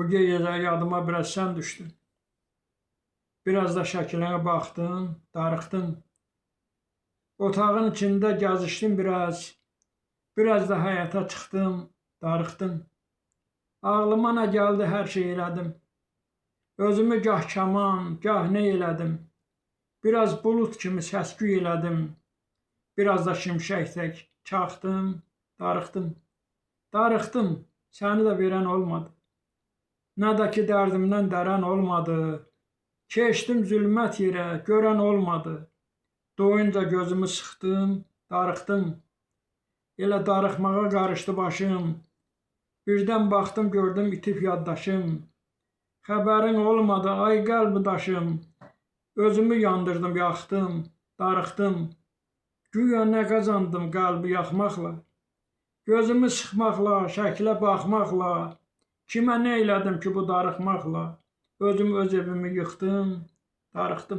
Bu gecə yadıma biraz sən düşdün. Biraz da şəklinə baxdım, darıxdım. Otağın içində gəzişdim biraz. Biraz da həyata çıxdım, darıxdım. Ağlıma nə gəldi hər şey elədim. Özümü gah kaman, gah nə elədim. Biraz bulut kimi səs-küy elədim. Biraz da şimşək tək çaxdım, darıxdım. Darıxdım, səni də verən olmadı. Nə də ki dərdimdən dərən olmadı. Keçdim zülmət yerə, görən olmadı. Doyunca gözümü sıxdım, darıxdım. Elə darıxmağa qarışdı başım. Birdən baxdım, gördüm itib yaddaşım. Xəbərin olmadı, ay qəlbi daşım. Özümü yandırdım, yaxdım, darıxdım. Güya nə qazandım qəlbi yaxmaqla. Gözümü sıxmaqla, şəklə baxmaqla. Kimə nə elədim ki bu darıxmaqla. Özüm öz evimi yıxdım, darıxdım.